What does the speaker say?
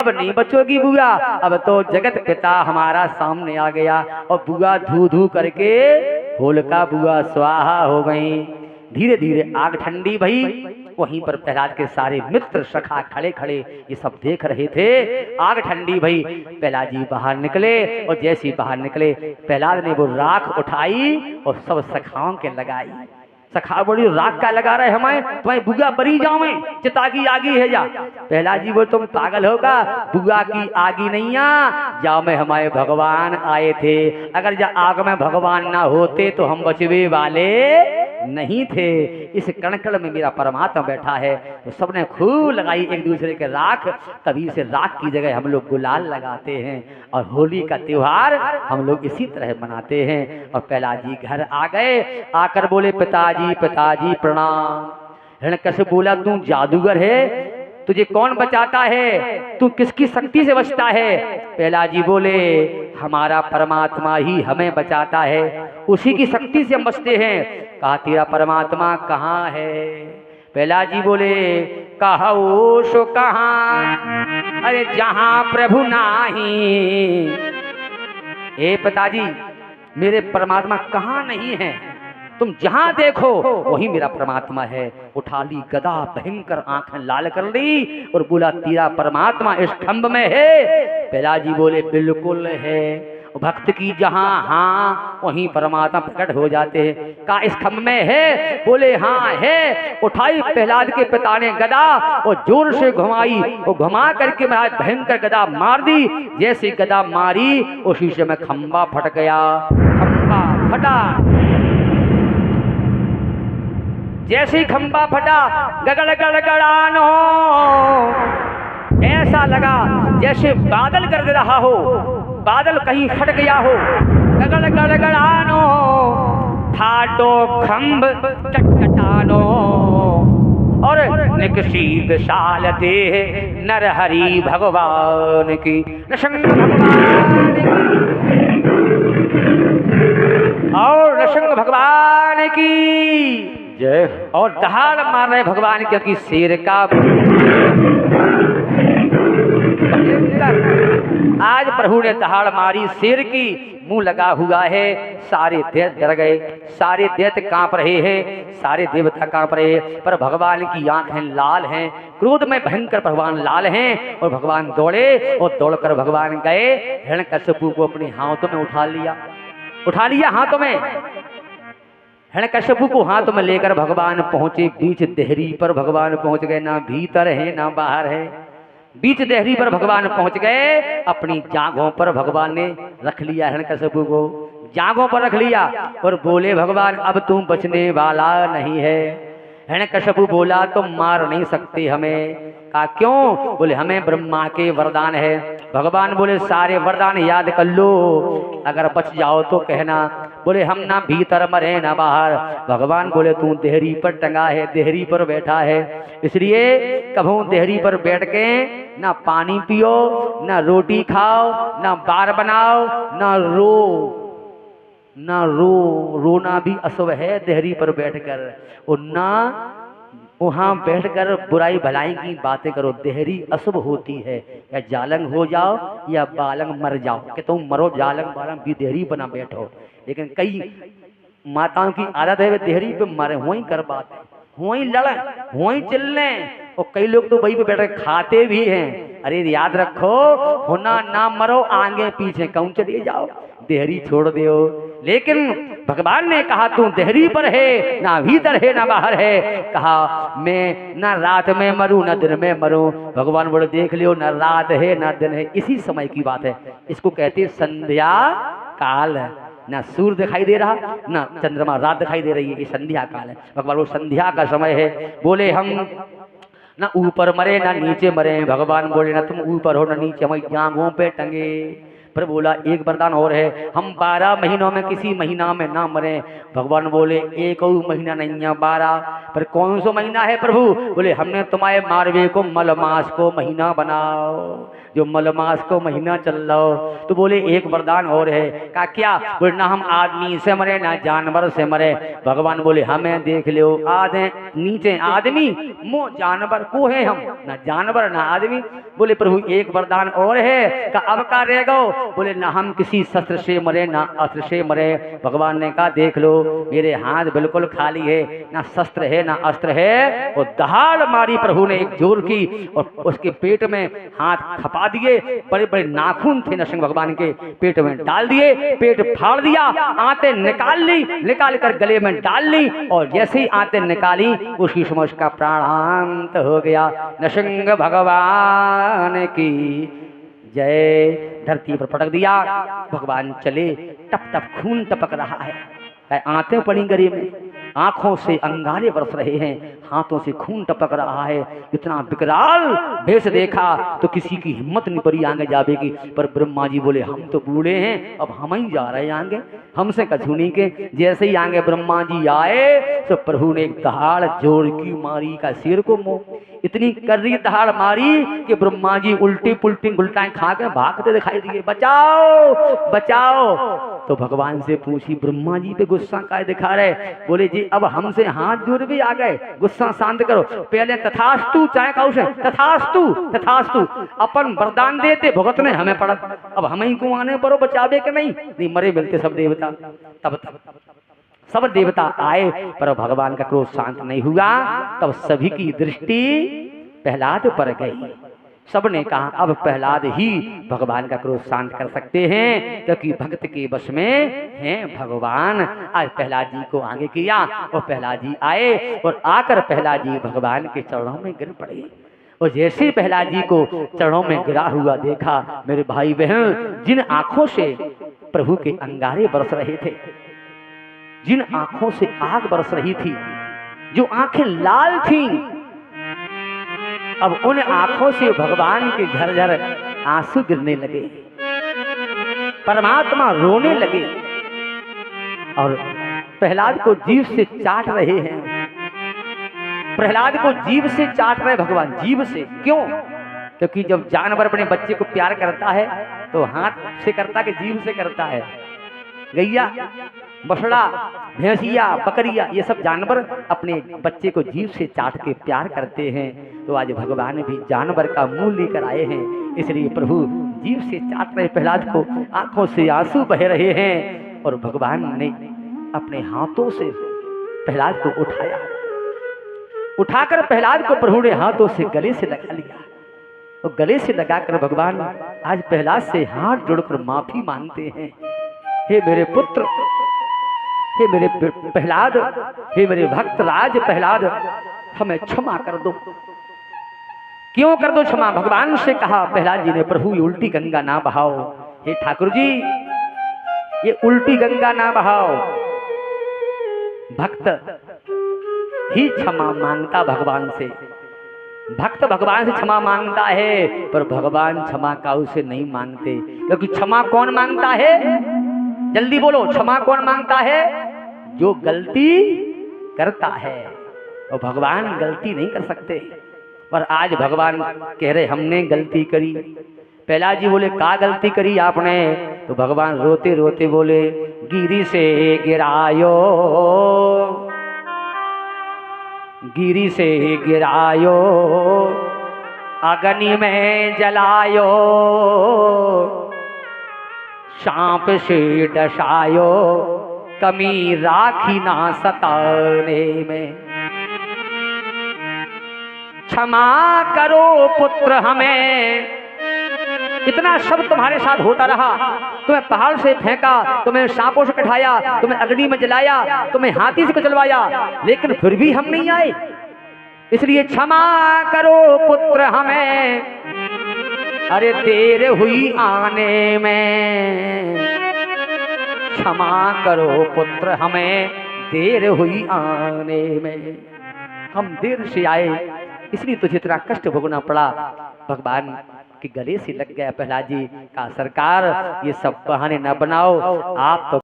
अब नहीं बचोगी बुआ, अब तो जगत पिता हमारा सामने आ गया। और बुआ धू धू करके होलिका बुआ स्वाहा हो गई। धीरे धीरे आग ठंडी भई। वहीं पर प्रहलाद के सारे मित्र सखा खड़े खड़े ये सब देख रहे थे। आग ठंडी भई, प्रहलाद जी बाहर निकले और जैसे ही बाहर निकले प्रहलाद ने वो राख उठाई और सब सखाओं के लगाई। सखा बोली राख का लगा रहे हमें, तुम्हें बुआ बरी जावे, चिता की आगी है जा। प्रहलाद जी बोले तुम पागल होगा, बुआ की आगी नहीं आ जाओ में हमारे भगवान आए थे। अगर जा आग में भगवान ना होते तो हम बचवे वाले नहीं थे। इस कणकण में मेरा परमात्मा बैठा है। तो सबने खूब लगाई एक दूसरे के राख। तभी से राख की जगह हम लोग गुलाल लगाते हैं और होली का त्योहार हम लोग इसी तरह मनाते हैं। और प्रहलाद जी घर आ गए, आकर बोले पिताजी पिताजी प्रणाम। हिरण्यकश्यप बोला तू जादूगर है, तुझे कौन बचाता है, तू किसकी शक्ति से बचता है। प्रहलाद जी बोले हमारा परमात्मा ही हमें बचाता है, उसी की शक्ति से हम बचते हैं। कहा तेरा परमात्मा कहाँ है। प्रहलाद जी बोले कहो सो कहाँ, अरे जहाँ प्रभु नाही। ए पिताजी मेरे परमात्मा कहाँ नहीं है, तुम जहां देखो वही मेरा परमात्मा है। उठा ली गदा, भयंकर आंखें लाल कर ली और बोला तेरा परमात्मा इस खंभ में है। प्रहलाद जी बोले बिल्कुल है। भक्त की जहां हाँ वहीं परमात्मा प्रकट हो जाते हैं। कहा इस खंभ में है, बोले हाँ है। उठाई प्रहलाद के पिता ने गदा और जोर से घुमाई और घुमा करके महाराज भयंकर गदा मार दी। जैसे गदा मारी उसी से में खंभा फट गया। खंभा फटा, जैसे ही खंभा फटा गगड़ गड़गड़ानो, ऐसा लगा जैसे बादल गरज रहा हो, बादल कहीं फट गया हो। गगड़ गड़गड़ानो ठाटो खंभ टटटानो, और निकसी विशाल देह नरहरि भगवान की, नृसिंह भगवान की और नृसिंह भगवान की जय। और दहाड़ मार रहे भगवान क्योंकि शेर का आज प्रभु ने दहाड़ मारी शेर की, मुंह लगा हुआ है। सारे दैत्य डर गए, सारे दैत्य कांप रहे हैं, सारे देवता कांप रहे हैं। पर भगवान की आंखें लाल हैं, क्रोध में भयंकर भगवान लाल हैं। और भगवान दौड़े और दौड़कर भगवान गए हिरण्यकश्यप को अपने हाथों में उठा लिया हाथों में। हिरण्यकश्यप को हाथ में लेकर भगवान पहुंचे बीच देहरी पर। भगवान पहुंच गए, ना भीतर है ना बाहर है, बीच देहरी पर भगवान पहुंच गए। अपनी जांघों पर भगवान ने रख लिया, हिरण्यकश्यप को जांघों पर रख लिया और बोले भगवान अब तुम बचने वाला नहीं है। हिरण्यकश्यप बोला तुम मार नहीं सकते हमें। कहा क्यों, बोले हमें ब्रह्मा के वरदान है। भगवान बोले सारे वरदान याद कर लो, अगर बच जाओ तो कहना। बोले हम ना भीतर मरे ना बाहर। भगवान बोले तू देहरी पर टंगा है, देहरी पर बैठा है, इसलिए कभू देहरी पर बैठ के ना पानी पियो, ना रोटी खाओ, ना बार बनाओ, ना रोना भी अशुभ है देहरी पर बैठकर। और ना वहाँ बैठकर बुराई भलाई की बातें करो, देहरी अशुभ होती है। या जालंग हो जाओ या बालंग मर जाओ, कि तुम मरो जालंग बालंग भी देहरी बना बैठो। लेकिन कई माताओं की आदत है वे देहरी पे मरे, वहीं कर बात, वहीं लड़े, वहीं चिल्ले। और कई लोग तो वहीं पे बैठ खाते भी हैं। अरे याद रखो, होना ना मरो, आगे पीछे कौन चले जाओ, देहरी छोड़ दो। लेकिन भगवान ने कहा तू देहरी पर है, ना भीतर है ना बाहर है। कहा मैं ना रात में मरूं ना दिन में मरूं। भगवान बोले देख लियो, ना रात है ना दिन है, इसी समय की बात है। इसको कहते संध्या काल। ना सूर्य दिखाई दे रहा ना चंद्रमा, रात दिखाई दे रही है, ये संध्या काल है। भगवान वो संध्या का समय है। बोले हम ना ऊपर मरे ना नीचे मरे। भगवान बोले ना तुम ऊपर हो ना नीचे, हमारी जांघों पे टंगे। पर बोला एक वरदान और है, हम 12 महीनों में किसी महीना में ना मरे। भगवान बोले एक और महीना नहीं है 12, पर कौन सा महीना है प्रभु? बोले हमने तुम्हारे मारवे को मलमास को महीना बनाओ, जो मलमास को महीना चल रहा हो। तो बोले एक वरदान और है। का क्या? बोले ना हम आदमी से मरे ना जानवर से मरे। भगवान बोले हमें देख लो, आधे नीचे आदमी मुंह जानवर को है, हम ना जानवर ना आदमी। बोले प्रभु एक वरदान और है। का अब का रह गो? बोले ना हम किसी शस्त्र से मरे ना अस्त्र से मरे। भगवान ने कहा देख लो मेरे हाथ बिल्कुल खाली है, ना शस्त्र है ना अस्त्र है। वो दहाड़ मारी प्रभु ने एक जोर की और उसके पेट में हाथ खपा दिए। बड़े बड़े नाखून थे नरसिंह भगवान के, पेट में डाल दिए, पेट फाड़ दिया, आंतें निकाल ली, निकाल कर गले में डाल ली और जैसे ही आंतें निकाली उसी समय उसका प्राणांत हो गया। नरसिंह भगवान की जय। धरती पर पटक दिया, भगवान चले, टप टप खून टपक रहा है, आंतें पड़ी गले में, आंखों से अंगारे बरस रहे हैं, हाथों से खून टपक रहा है। इतना विकराल भेष देखा तो किसी की हिम्मत नहीं पड़ी आगे जावे की। पर ब्रह्मा जी बोले हम तो बूढ़े हैं, अब हम ही जा रहे हैं आगे, हमसे कछु नहीं के। जैसे ही आगे ब्रह्मा जी आए तो प्रभु ने एक दहाड़ जोर की मारी का शेर को मुंह, इतनी कर्री दहाड़ मारी कि ब्रह्मा जी उल्टी पुल्टी गुलटाएं खा के भागते दिखाई दिए, बचाओ बचाओ। तो भगवान से पूछी ब्रह्मा जी पे गुस्सा काय दिखा रहे? बोले जी अब हमसे हाथ जोड़ भी आ गए, गुस्सा शांत करो। पहले तथास्तु चाहे कहो से तथास्तु तथास्तु, अपन वरदान देते भुगतने हमें पड़त, अब हम ही को आने पड़ो बचावे के नहीं मरे मिलते सब देवता। तब सब देवता आए पर भगवान का क्रोध शांत नहीं हुआ। तब सभी की दृष्टि प्रहलाद पर गई। सबने कहा अब प्रहलाद ही भगवान का क्रोध शांत कर सकते हैं, क्योंकि भक्त के वश में हैं भगवान। आज प्रहलाद जी को आगे किया और प्रहलाद जी आए और आकर प्रहलाद जी भगवान के चरणों में गिर पड़े। और जैसे प्रहलाद जी को चरणों में गिरा हुआ देखा, मेरे भाई बहन, जिन आंखों से प्रभु के अंगारे बरस रहे थे, जिन आंखों से आग बरस रही थी, जो आंखें लाल थीं, अब उन आंखों से भगवान के झरझर आंसू गिरने लगे, परमात्मा रोने लगे और प्रहलाद को जीभ से चाट रहे हैं। प्रहलाद को जीभ से चाट रहे भगवान, जीभ से। क्यों? क्योंकि जब जानवर अपने बच्चे को प्यार करता है तो हाथ से करता कि जीभ से करता है? गैया, बछड़ा, भैंसिया, बकरिया, ये सब जानवर अपने बच्चे को जीभ से चाट के प्यार करते हैं। तो आज भगवान भी जानवर का मुंह लेकर आए हैं, इसलिए प्रभु जीभ से चाट रहे प्रहलाद को, आंखों से आंसू बह रहे हैं। और भगवान ने अपने हाथों से प्रहलाद को उठाया, उठाकर प्रहलाद को प्रभु ने हाथों से गले से लगा लिया। और गले से लगाकर भगवान आज प्रहलाद से हाथ जोड़कर माफी मांगते हैं। हे मेरे पुत्र, हे मेरे प्रहलाद, हे मेरे भक्त राज प्रहलाद, हमें क्षमा कर दो। क्यों कर दो क्षमा? भगवान से कहा प्रहलाद जी ने, प्रभु ये उल्टी गंगा ना बहाओ। हे ठाकुर जी, ये उल्टी गंगा ना बहाओ। भक्त ही क्षमा मांगता भगवान से, भक्त भगवान से क्षमा मांगता है, पर भगवान क्षमा का उसे नहीं मांगते। क्योंकि क्षमा कौन मांगता है? जल्दी बोलो, क्षमा कौन मांगता है? जो गलती करता है। और भगवान गलती नहीं कर सकते। पर आज भगवान कह रहे हमने गलती करी। प्रहलाद जी बोले का गलती करी आपने? तो भगवान रोते रोते बोले गिरी से गिरायो, गिरी से गिरायो, अग्नि में जलायो, सांप से डसायो, कमी राखी ना सताने में। क्षमा करो पुत्र हमें, इतना सब तुम्हारे साथ होता रहा। तुम्हें पहाड़ से फेंका, तुम्हें सांपों से कटाया, तुम्हें अग्नि में जलाया, तुम्हें हाथी से चलवाया, लेकिन फिर भी हम नहीं आए। इसलिए क्षमा करो पुत्र हमें, अरे देर हुई आने में। क्षमा करो पुत्र हमें, देर हुई आने में। हम देर से आए, इसलिए तुझे इतना कष्ट भोगना पड़ा। भगवान कि गले से लग गया। प्रहलाद जी का सरकार ये सब बहाने न बनाओ, आप तो